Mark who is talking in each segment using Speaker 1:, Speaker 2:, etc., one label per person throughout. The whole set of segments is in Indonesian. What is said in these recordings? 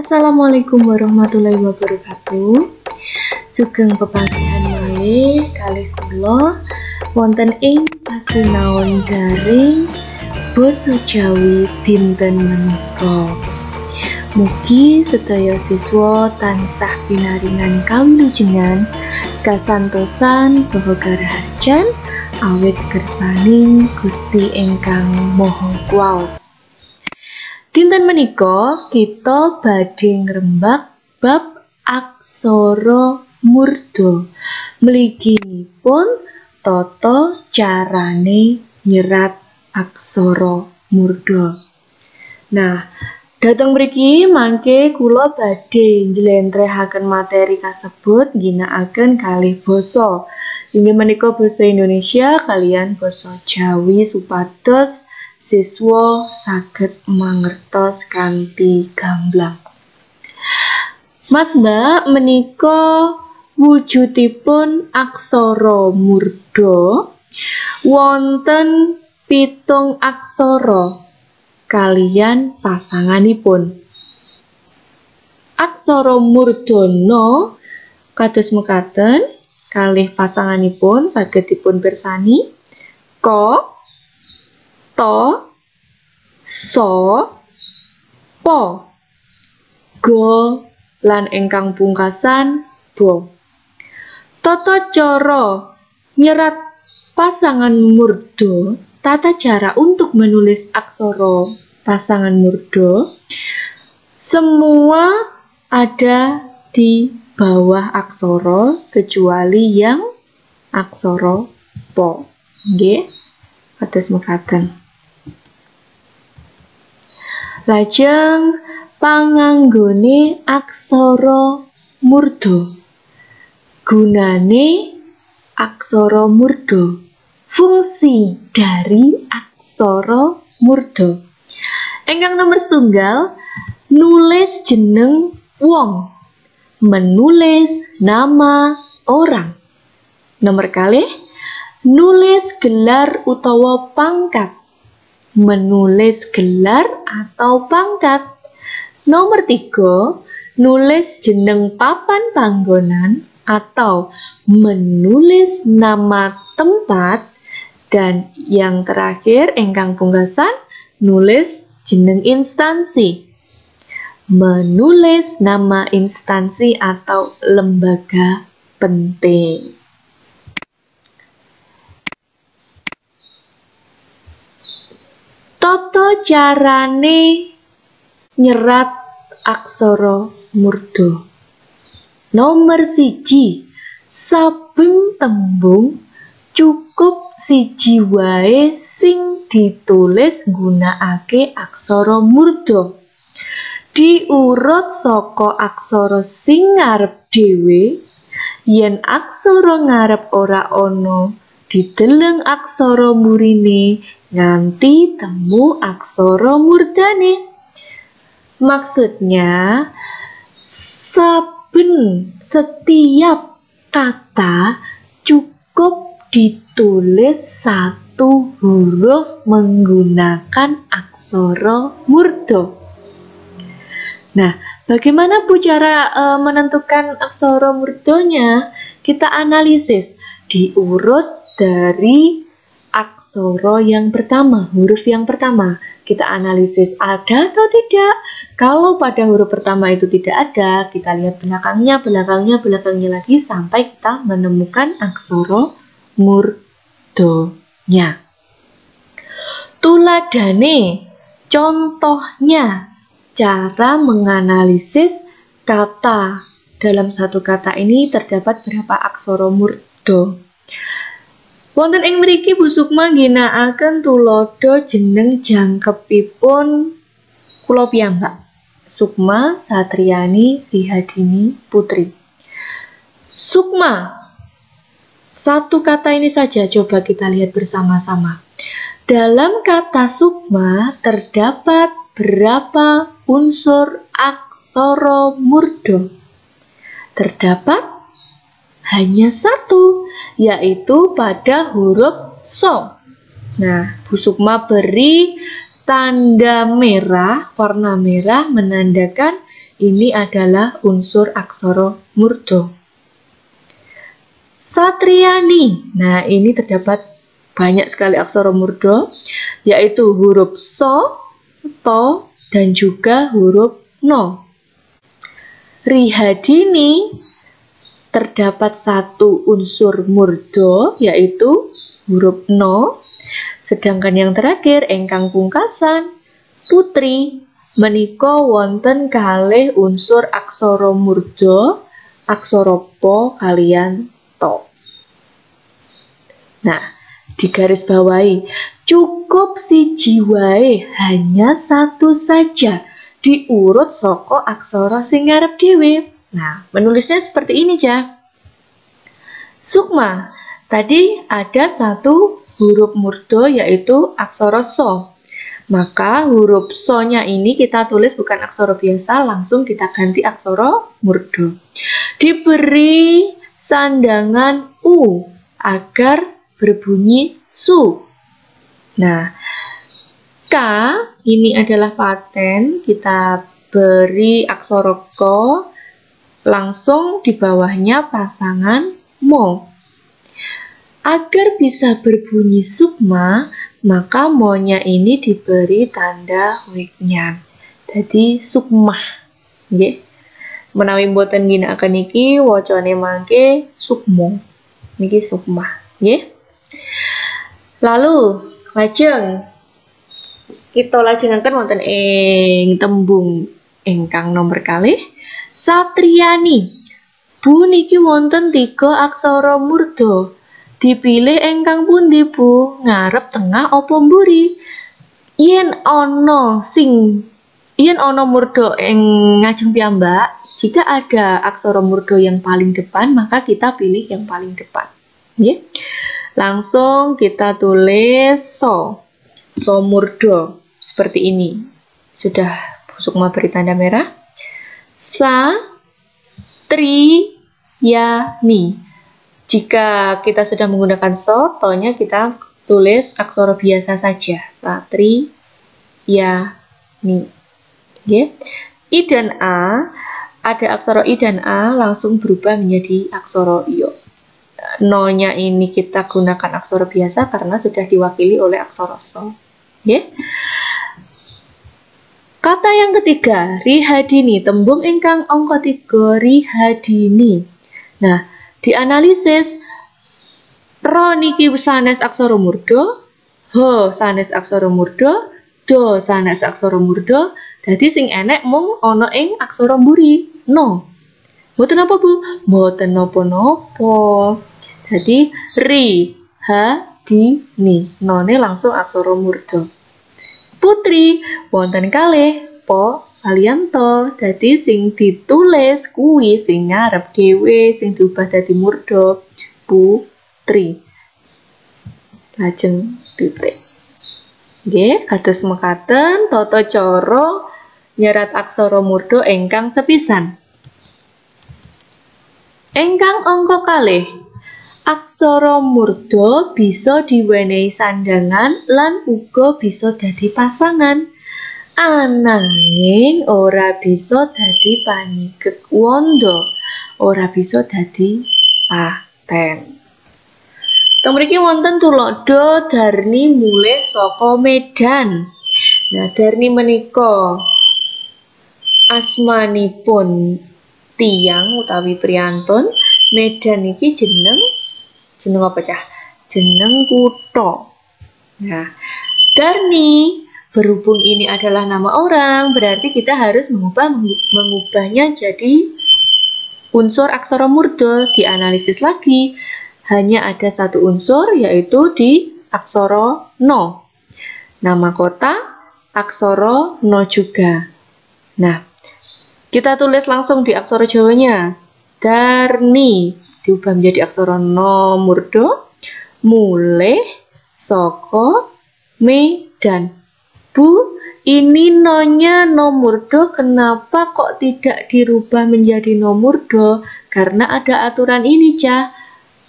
Speaker 1: Assalamualaikum warahmatullahi wabarakatuh. Sugeng pepanggihan malih kalih kula wonten ing pasinaon daring basa Jawi dinten menika. Mugi sedaya siswa tansah pinaringan kawilujengan, kasantosan saha karaharjan awit kersaning Gusti ingkang Maha Kuwasa. Dinten menika kita badhe ngrembak bab aksara murda. Mliginipun tata carane nyerat aksara murda. Nah, dhateng mriki mangke kula badhe njlentrehaken materi kasebut ginakaken kalih basa. Inggih menika basa Indonesia kaliyan basa Jawi supados siswa saged mangertos kanthi gamblang. Mas Mbak, menika wujudipun aksara murda wonten 7 aksara kaliyan pasanganipun. Aksara murdana kados mekaten kalih pasanganipun saged dipun pirsani ka, ta, sa, pa, ga lan ingkang pungkasan ba. Tata cara nyerat pasangan murda, tata cara untuk menulis aksara pasangan murda semua ada di bawah aksara kecuali yang aksara pa. Nggih, kados mekaten. Lajeng panganggone aksara murda. Gunane aksara murda. Fungsi dari aksara murda. Ingkang nomor setunggal, nulis jeneng wong, menulis nama orang. Nomor kalih, nulis gelar utawa pangkat, menulis gelar atau pangkat. Nomor 3, nulis jeneng papan panggonan atau menulis nama tempat. Dan yang terakhir ingkang pungkasan, nulis jeneng instansi, menulis nama instansi atau lembaga penting. Tata carane nyerat aksara murda. Nomor 1, saben tembung cukup siji wae sing ditulis nggunakake aksara murda. Diurut saka aksara sing ngarep dhewe. Yen aksara ngarep ora ana, dideleng aksara murine nganti temu aksara murdane. Maksudnya, setiap kata cukup ditulis satu huruf menggunakan aksara murda. Nah, bagaimana Bu cara menentukan aksara murdanya? Kita analisis diurut dari aksara yang pertama, huruf yang pertama. Kita analisis ada atau tidak. Kalau pada huruf pertama itu tidak ada, kita lihat belakangnya lagi sampai kita menemukan aksara murdanya. Tuladane, contohnya, cara menganalisis kata. Dalam satu kata ini terdapat berapa aksara murda. Wonten ing mriki Bu Sukma ginakaken tulodo jeneng jangkepipun kula piyambak, Sukma Satriani Rihadini Putri. Sukma, satu kata ini saja coba kita lihat bersama-sama. Dalam kata Sukma terdapat berapa unsur aksara murda? Terdapat hanya 1, yaitu pada huruf so. Nah, Bu Sukma beri tanda merah, warna merah menandakan ini adalah unsur aksara murda. Satriani. Nah, ini terdapat banyak sekali aksara murda, yaitu huruf so, to, dan juga huruf no. Rihadini terdapat satu unsur murda, yaitu huruf no. Sedangkan yang terakhir ingkang pungkasan putri menika wonten kalih unsur aksara murda, aksara po kalian to. Nah, digarisbawahi, cukup siji wae, hanya satu saja diurut saka aksara sing ngarep dhewe. Nah, menulisnya seperti ini, Jah. Sukma, tadi ada satu huruf murda yaitu aksara so. Maka huruf so-nya ini kita tulis bukan aksara biasa, langsung kita ganti aksara murda. Diberi sandangan u agar berbunyi su. Nah, k ini adalah paten, kita beri aksara ko, langsung di bawahnya pasangan mo. Agar bisa berbunyi sukma, maka mo-nya ini diberi tanda wignan. Jadi sukmah. Nggih. Menawi mboten ginakaken niki wacane mangke sukmo. Niki sukmah, nggih. Lalu lajeng kita lajengaken wonten ing tembung ingkang nomor kalih satriani. Bu niki wonten 3 aksara murda. Dipilih ingkang pundi, Bu? Ngarep, tengah, apa mburi? Yen ana murda ing ngajeng piyambak, jika ada aksara murda yang paling depan, maka kita pilih yang paling depan. Nggih. Langsung kita tulis so murda seperti ini. Sudah Bu Sukma beri tanda merah. Sa tri ya ni. Jika kita sudah menggunakan so, to-nya kita tulis aksara biasa saja. Satri, ya, ni. Okay. I dan A, ada aksara I dan A langsung berubah menjadi aksara yo. No-nya ini kita gunakan aksara biasa karena sudah diwakili oleh aksara so. Okay. Kata yang ketiga, rihadini, tembung ingkang angka 3, rihadini. Nah, dianalisis, ro niki sanes aksara murda, ho sanes aksara murda, do sanes aksara murda, dadi sing enek mung ana ing aksara mburi, no. Mboten apa, Bu? Mboten napa-napa. Dadi ri, ha, di, ni. None langsung aksara murda. Putri wonten kalih po kalian to, dadi sing ditulis kuwi sing ngarep dhewe, sing diubah dadi murda, putri. Lajeng titik. Nggih, kados mekaten tata cara nyerat aksara murda ingkang sepisan. Ingkang angka kalih, aksara murda bisa diwenehi sandangan lan uga bisa dadi pasangan. Ananging ora bisa dadi panyigek wanda, ora bisa dadi paten. Teng mriki wonten tuladha Darni mulih saka Medan. Nah, Darni menika asmanipun tiyang utawi priyantun. Medan iki jeneng apa cah? Jeneng kutha. Nah, Darni berhubung ini adalah nama orang, berarti kita harus mengubahnya jadi unsur aksara murda. Dianalisis lagi, hanya ada satu unsur, yaitu di aksara no. Nama kota, aksara no juga. Nah, kita tulis langsung di aksara Jawanya. Darni diubah menjadi aksara no murda, mulih saka Medan. Bu, ini no-nya no murda, kenapa kok tidak dirubah menjadi no murda? Karena ada aturan ini, Cah.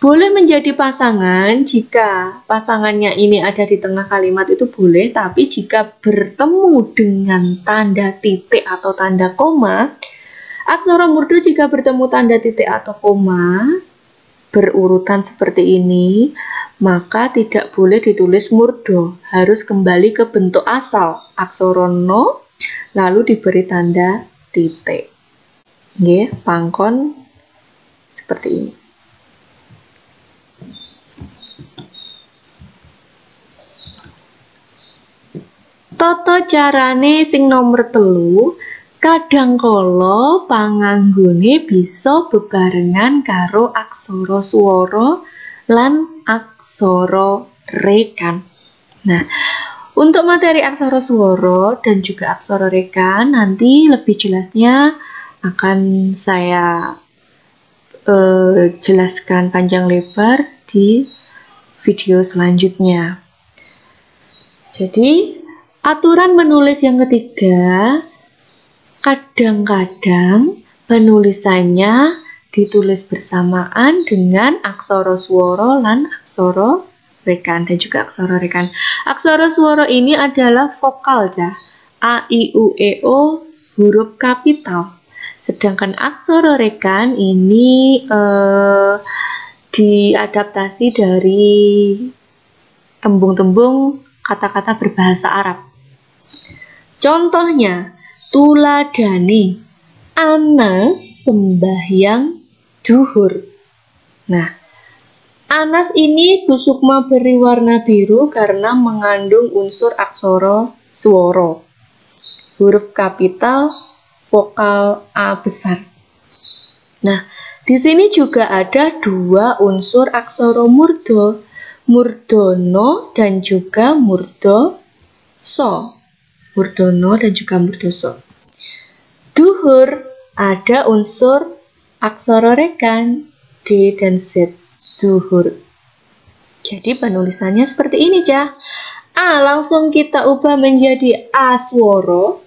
Speaker 1: Boleh menjadi pasangan jika pasangannya ini ada di tengah kalimat itu boleh, tapi jika bertemu dengan tanda titik atau tanda koma, Aksara murdo jika bertemu tanda titik atau koma berurutan seperti ini, maka tidak boleh ditulis murdo, harus kembali ke bentuk asal, aksara no, lalu diberi tanda titik. Nggih, pangkon seperti ini. Tata carane sing nomor 3, kadangkala panganggone bisa bebarengan karo aksara swara lan aksara rekan. Nah, untuk materi aksara swara dan juga aksara rekan nanti lebih jelasnya akan saya jelaskan panjang lebar di video selanjutnya. Jadi, aturan menulis yang ketiga, kadang-kadang penulisannya ditulis bersamaan dengan aksara swara lan aksara rekan dan juga aksara rekan. Aksara swara ini adalah vokal ya, a, i, u, e, o, huruf kapital. Sedangkan aksara rekan ini diadaptasi dari tembung-tembung kata-kata berbahasa Arab. Contohnya, tuladani, Anas sembahyang duhur. Nah, Anas ini Bu Sukma beri warna biru karena mengandung unsur aksara swara, huruf kapital, vokal A besar. Nah, di sini juga ada 2 unsur aksara murdo, murdono dan juga murdoso. Murdono dan juga murdoso. Duhur ada unsur aksara rekan D dan Z, duhur. Jadi penulisannya seperti ini ya. A langsung kita ubah menjadi A swara,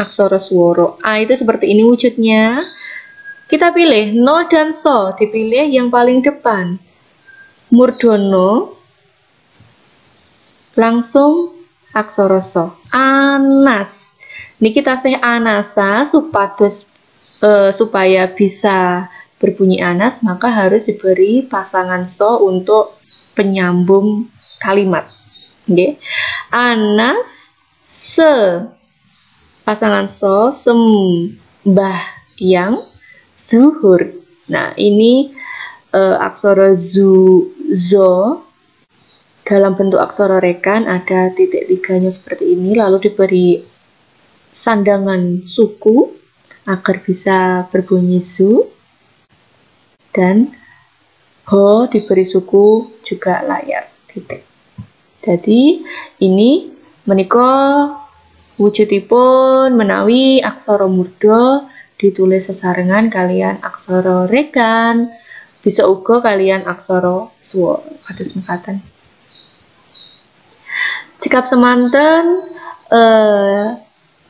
Speaker 1: aksara swara. A itu seperti ini wujudnya. Kita pilih no dan so, dipilih yang paling depan. Murdono langsung aksara so. Anas. Ini kita sih anasa supaya bisa berbunyi anas, maka harus diberi pasangan so untuk penyambung kalimat. Okay. Anas se pasangan so sembahyang zuhur. Nah, ini aksara zo dalam bentuk aksara rekan ada titik 3-nya seperti ini, lalu diberi sandangan suku agar bisa berbunyi zu, dan ho diberi suku juga layak titik. Jadi ini menika wujudipun menawi aksara murda ditulis sesarengan kalian aksara rekan, bisa uga kalian aksara swara kados mekaten. Cekap semanten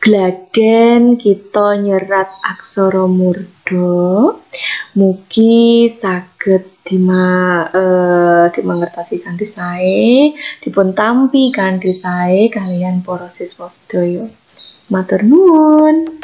Speaker 1: gladen kita nyerat aksara murda, mugi saged dimangertosi kanthi sae, dipun tampi kanthi sae kalian para siswa sedaya. Matur nuwun.